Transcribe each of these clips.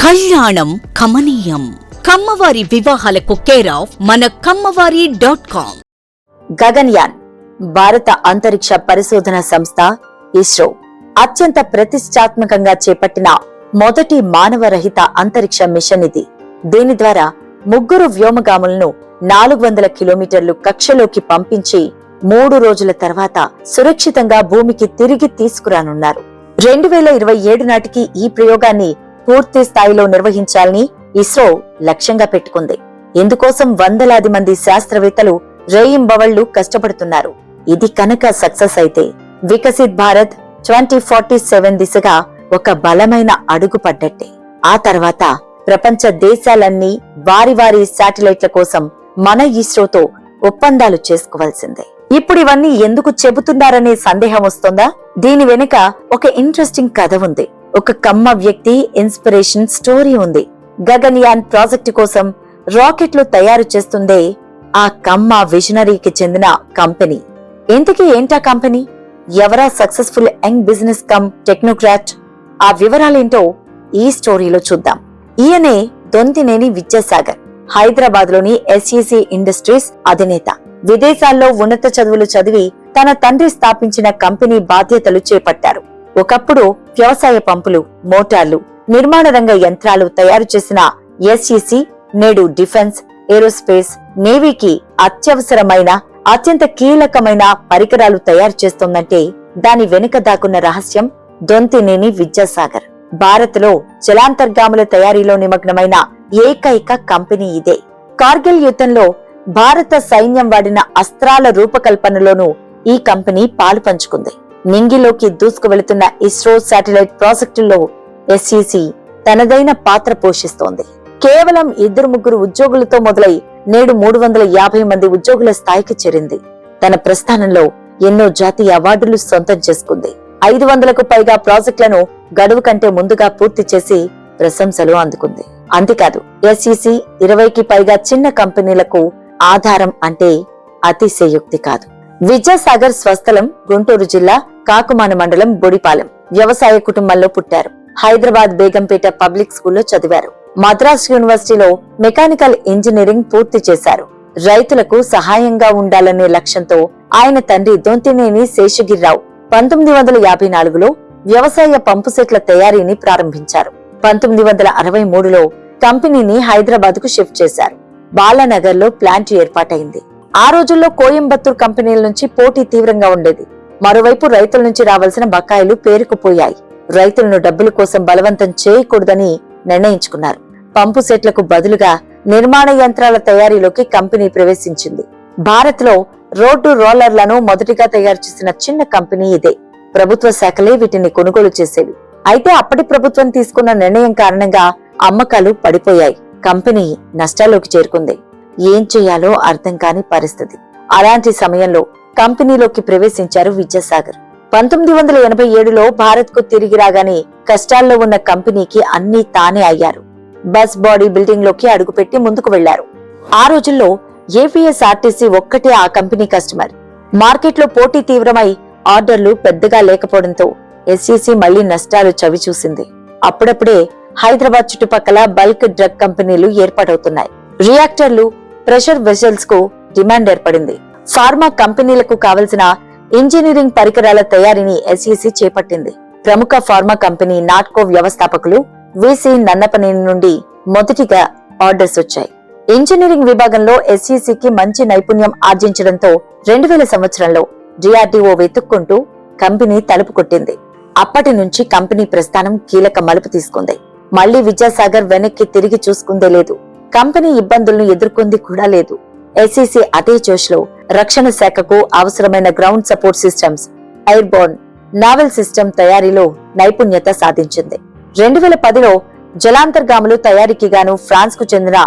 కళ్యాణం కమనీయం. కమ్మవారి వివాహాలకు కేర్ ఆఫ్ మన కమ్మవారి.com. గగన్యాన్ భారత అంతరిక్ష పరిశోధన సంస్థ ఇస్రో అత్యంత ప్రతిష్టాత్మకంగా చేపట్టిన మొదటి మానవరహిత అంతరిక్ష మిషన్ ఇది. దీని ద్వారా 3 వ్యోమగాములను 400 కిలోమీటర్లు కక్షలోకి పంపించి 3 రోజుల తర్వాత సురక్షితంగా భూమికి తిరిగి తీసుకురానున్నారు. 2027 నాటికి ఈ ప్రయోగాన్ని పూర్తి స్థాయిలో నిర్వహించాలని ఇస్రో లక్ష్యంగా పెట్టుకుంది. ఇందుకోసం వందలాది మంది శాస్త్రవేత్తలు రేయింబవళ్లు కష్టపడుతున్నారు. ఇది కనుక సక్సెస్ అయితే వికసిత్ భారత్ 2047 దిశగా ఒక బలమైన అడుగు పడ్డట్టే. ఆ తర్వాత ప్రపంచ దేశాలన్నీ వారి వారి శాటిలైట్ల కోసం మన ఇస్రోతో ఒప్పందాలు చేసుకోవాల్సిందే. ఇప్పుడు ఇవన్నీ ఎందుకు చెబుతున్నారనే సందేహం వస్తుందా? దీని వెనుక ఒక ఇంట్రెస్టింగ్ కథ ఉంది. ఒక కమ్మ వ్యక్తి ఇన్స్పిరేషన్ స్టోరీ ఉంది. గగన్యాన్ ప్రాజెక్టు కోసం రాకెట్లు తయారు చేస్తుందే ఆ కమ్మ విజనరీకి చెందిన కంపెనీ. ఇంతకీ ఏంటా కంపెనీ? ఎవరా successful young business come technocrat? ఆ వివరాలేంటో ఈ స్టోరీలో చూద్దాం. ఈయనే దొంతినేని విద్యాసాగర్, హైదరాబాద్ లోని SEC ఇండస్ట్రీస్ అధినేత. విదేశాల్లో ఉన్నత చదువులు చదివి తన తండ్రి స్థాపించిన కంపెనీ బాధ్యతలు చేపట్టారు. ఒకప్పుడు వ్యవసాయ పంపులు, మోటార్లు, నిర్మాణ రంగ యంత్రాలు తయారు చేసిన SEC నేడు డిఫెన్స్, ఏరోస్పేస్, నేవీకి అత్యవసరమైన అత్యంత కీలకమైన పరికరాలు తయారు చేస్తోందంటే దాని వెనుక దాకున్న రహస్యం దొంతినేని విద్యాసాగర్. భారత్ లో జలాంతర్గాముల తయారీలో నిమగ్నమైన ఏకైక కంపెనీ ఇదే. కార్గిల్ యుద్ధంలో భారత సైన్యం వాడిన అస్త్రాల రూపకల్పనలోనూ ఈ కంపెనీ పాలు పంచుకుంది. నింగిలోకి దూసుకు వెళుతున్న ఇస్రో శాటిలైట్ ప్రాజెక్టుల్లో SEC తనదైన పాత్ర పోషిస్తోంది. కేవలం 2-3 ఉద్యోగులతో మొదలై నేడు 350 మంది ఉద్యోగుల స్థాయికి చేరింది. తన ప్రస్థానంలో ఎన్నో జాతీయ అవార్డులు సొంతం చేసుకుంది. 500కు పైగా ప్రాజెక్టులను గడువు కంటే ముందుగా పూర్తి చేసి ప్రశంసలు అందుకుంది. అంతేకాదు SEC 20కి పైగా చిన్న కంపెనీలకు ఆధారం అంటే అతిశయోక్తి కాదు. విద్యాసాగర్ స్వస్థలం గుంటూరు జిల్లా కాకుమాన మండలం బొడిపాలెం. వ్యవసాయ కుటుంబంలో పుట్టారు. హైదరాబాద్ బేగంపేట పబ్లిక్ స్కూల్లో చదివారు. మద్రాస్ యూనివర్సిటీలో మెకానికల్ ఇంజనీరింగ్ పూర్తి చేశారు. రైతులకు సహాయంగా ఉండాలనే లక్ష్యంతో ఆయన తండ్రి దొంతినేని శేషగిరిరావు 1954లో వ్యవసాయ పంపు సెట్ల తయారీని ప్రారంభించారు. 1963లో కంపెనీని హైదరాబాద్ కు షిఫ్ట్ చేశారు. బాలానగర్ లో ప్లాంట్ ఏర్పాటైంది. ఆ రోజుల్లో కోయంబత్తూర్ కంపెనీల నుంచి పోటీ తీవ్రంగా ఉండేది. మరోవైపు రైతుల నుంచి రావాల్సిన బకాయిలు పేరుకుపోయాయి. రైతులను డబ్బుల కోసం బలవంతం చేయకూడదని నిర్ణయించుకున్నారు. పంపు సెట్లకు బదులుగా నిర్మాణ యంత్రాల తయారీలోకి కంపెనీ ప్రవేశించింది. భారత్ లో రోడ్డు రోలర్లను మొదటిగా తయారు చేసిన చిన్న కంపెనీ ఇదే. ప్రభుత్వ శాఖలే వీటిని కొనుగోలు చేసేవి. అయితే అప్పటి ప్రభుత్వం తీసుకున్న నిర్ణయం కారణంగా అమ్మకాలు పడిపోయాయి. కంపెనీ నష్టాల్లోకి చేరుకుంది. ఏం చేయాలో అర్థం కాని పరిస్థితి. అలాంటి సమయంలో కంపెనీలోకి ప్రవేశించారు విద్యాసాగర్. 1987లో భారత్ కు తిరిగి రాగానే కష్టాల్లో ఉన్న కంపెనీకి అన్నీ తానే అయ్యారు. బస్ బాడీ బిల్డింగ్ లోకి అడుగుపెట్టి ముందుకు వెళ్లారు. ఆ రోజుల్లో APSRTC ఒక్కటే ఆ కంపెనీ కస్టమర్. మార్కెట్లో పోటీ తీవ్రమై ఆర్డర్లు పెద్దగా లేకపోవడంతో SEC మళ్లీ నష్టాలు చవిచూసింది. అప్పుడప్పుడే హైదరాబాద్ చుట్టుపక్కల బల్క్ డ్రగ్ కంపెనీలు ఏర్పాటవుతున్నాయి. రియాక్టర్లు, ప్రెషర్ వెసల్స్ కు డిమాండ్ ఏర్పడింది. ఫార్మా కంపెనీలకు కావలసిన ఇంజనీరింగ్ పరికరాల తయారీని SEC చేపట్టింది. ప్రముఖ ఫార్మా కంపెనీ నాట్కో వ్యవస్థాపకులు VC నన్నపనేని నుండి మొదటిగా ఆర్డర్స్ వచ్చాయి. ఇంజనీరింగ్ విభాగంలో SECకి మంచి నైపుణ్యం ఆర్జించడంతో 2000 సంవత్సరంలో DRDO వెతుక్కుంటూ కంపెనీ తలుపు కొట్టింది. అప్పటి నుంచి కంపెనీ ప్రస్థానం కీలక మలుపు తీసుకుంది. మళ్లీ విద్యాసాగర్ వెనక్కి తిరిగి చూసుకుందే లేదు. కంపెనీ ఇబ్బందులను ఎదుర్కొంది కూడా లేదు. SEC అదే జోష్లో రక్షణ శాఖకు అవసరమైన ground support systems, airborne, naval system తయారీలో నైపుణ్యత సాధించింది. 2010లో జలాంతర్గాములు తయారీకి గాను ఫ్రాన్స్ కు చెందిన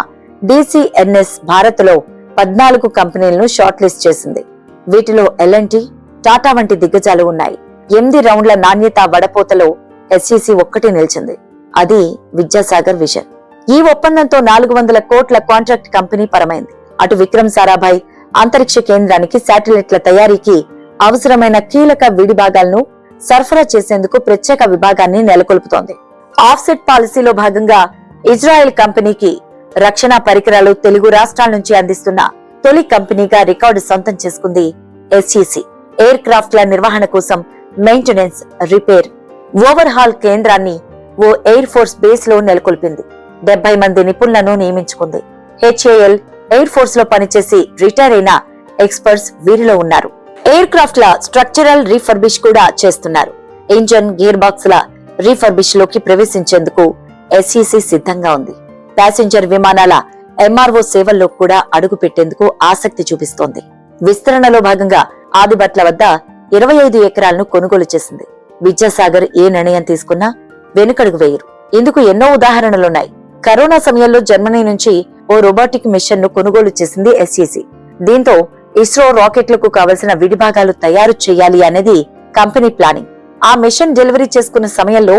DCNS భారత్ లో 14 కంపెనీలను షార్ట్ లిస్ట్ చేసింది. వీటిలో L&T, టాటా వంటి దిగ్గజాలు ఉన్నాయి. 8 రౌండ్ల నాణ్యత వడపోతలో SEC ఒక్కటి నిలిచింది. అది విద్యాసాగర్ విజన్. ఈ ఒప్పందంతో 400 కోట్ల కాంట్రాక్ట్ కంపెనీ పరమైంది. అటు విక్రమ్ సారాభాయ్ అంతరిక్ష కేంద్రానికి శాటిలైట్ల తయారీకి అవసరమైన కీలక విడిభాగాలను సరఫరా చేసేందుకు ప్రత్యేక విభాగాన్ని నెలకొల్పుతోంది. ఆఫ్సెట్ పాలసీలో భాగంగా ఇజ్రాయెల్ కంపెనీకి రక్షణ పరికరాలు తెలుగు రాష్ట్రాల నుంచి అందిస్తున్న తొలి కంపెనీగా రికార్డు సొంతం చేసుకుంది ఎస్ఈసి. ఎయిర్ క్రాఫ్ట్ల నిర్వహణ కోసం మెయింటెనెన్స్, రిపేర్, ఓవర్ హాల్ కేంద్రాన్ని ఓ ఎయిర్ ఫోర్స్ బేస్ లో నెలకొల్పింది. 70 మంది నిపుణులను నియమించుకుంది. హెచ్ఏఎల్ ఎయిర్ ఫోర్స్ లో పనిచేసి రిటైర్ అయిన ఎక్స్పర్ట్స్ వీరిలో ఉన్నారు. ఎయిర్ క్రాఫ్ట్ ల స్ట్రక్చరల్ రీఫర్బిష్ కూడా చేస్తున్నారు. ఇంజన్, గేర్ బాక్స్ ల రీఫర్బిష్ లోకి ప్రవేశించేందుకు ఎస్ఈసి సిద్ధంగా ఉంది. ప్యాసింజర్ విమానాల ఎంఆర్ఓ సేవల్లో కూడా అడుగు పెట్టేందుకు ఆసక్తి చూపిస్తోంది. విస్తరణలో భాగంగా ఆదిబట్ల వద్ద 25 ఎకరాలను కొనుగోలు చేసింది. విద్యాసాగర్ ఏ నిర్ణయం తీసుకున్నా వెనుకడుగు వేయరు. ఇందుకు ఎన్నో ఉదాహరణలున్నాయి. కరోనా సమయంలో జర్మనీ నుంచి ఓ రోబోటిక్ మిషన్ ను కొనుగోలు చేసింది ఎస్ఈసి. దీంతో ఇస్రో రాకెట్లకు కావలసిన విడిభాగాలు తయారు చేయాలి అనేది కంపెనీ ప్లానింగ్. ఆ మిషన్ డెలివరీ చేసుకున్న సమయంలో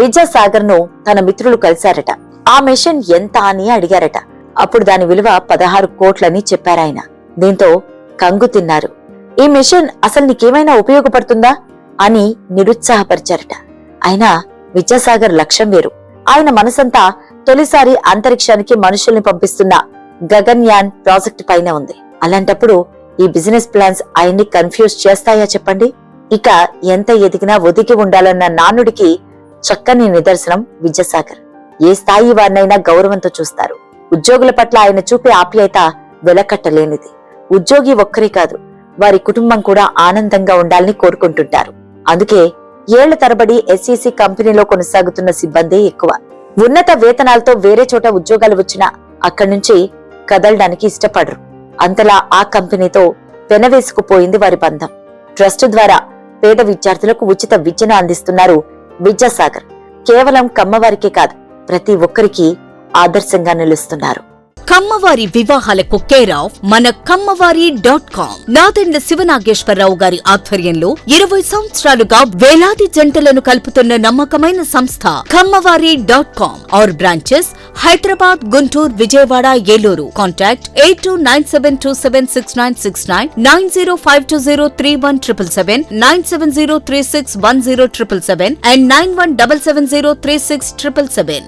విద్యాసాగర్ ను తన మిత్రులు కలిశారట. ఆ మిషన్ ఎంత అని అడిగారట. అప్పుడు దాని విలువ 16 కోట్లని చెప్పారాయన. దీంతో కంగు తిన్నారు. ఈ మిషన్ అసలు నీకేమైనా ఉపయోగపడుతుందా అని నిరుత్సాహపరిచారట. అయినా విద్యాసాగర్ లక్ష్యం వేరు. ఆయన మనసంతా తొలిసారి అంతరిక్షానికి మనుషుల్ని పంపిస్తున్న గగన్యాన్ ప్రాజెక్టు పైన ఉంది. అలాంటప్పుడు ఈ బిజినెస్ ప్లాన్స్ ఆయన్ని కన్ఫ్యూజ్ చేస్తాయా చెప్పండి? ఇక ఎంత ఎదిగినా ఒదిగి ఉండాలన్న నానుడికి చక్కని నిదర్శనం విద్యాసాగర్. ఏ స్థాయి వారినైనా గౌరవంతో చూస్తారు. ఉద్యోగుల పట్ల ఆయన చూపే ఆప్యాయత వెలకట్టలేనిది. ఉద్యోగి ఒక్కరే కాదు, వారి కుటుంబం కూడా ఆనందంగా ఉండాలని కోరుకుంటుంటారు. అందుకే ఏళ్ల తరబడి ఎస్ఈసి కంపెనీలో కొనసాగుతున్న సిబ్బందే ఎక్కువ. ఉన్నత వేతనాలతో వేరే చోట ఉద్యోగాలు వచ్చినా అక్కడి నుంచి కదలడానికి ఇష్టపడరు. అంతలా ఆ కంపెనీతో పెనవేసుకుపోయింది వారి బంధం. ట్రస్ట్ ద్వారా పేద విద్యార్థులకు ఉచిత విద్యను అందిస్తున్నారు విద్యాసాగర్. కేవలం కమ్మవారికే కాదు, ప్రతి ఒక్కరికి ఆదర్శంగా నిలుస్తున్నారు. కమ్మవారి వివాహాలకు కేర్ ఆఫ్ మన కమ్మవారి.com. నాదెండ్ల శివనాగేశ్వరరావు గారి ఆధ్వర్యంలో 20 సంవత్సరాలుగా వేలాది జంటలను కలుపుతున్న నమ్మకమైన సంస్థ కమ్మవారి.com. Our branches Hyderabad, Guntur, Vijayawada, Eluru. Contact 8297276969, 9052031777, 9703610777 and 9177036777.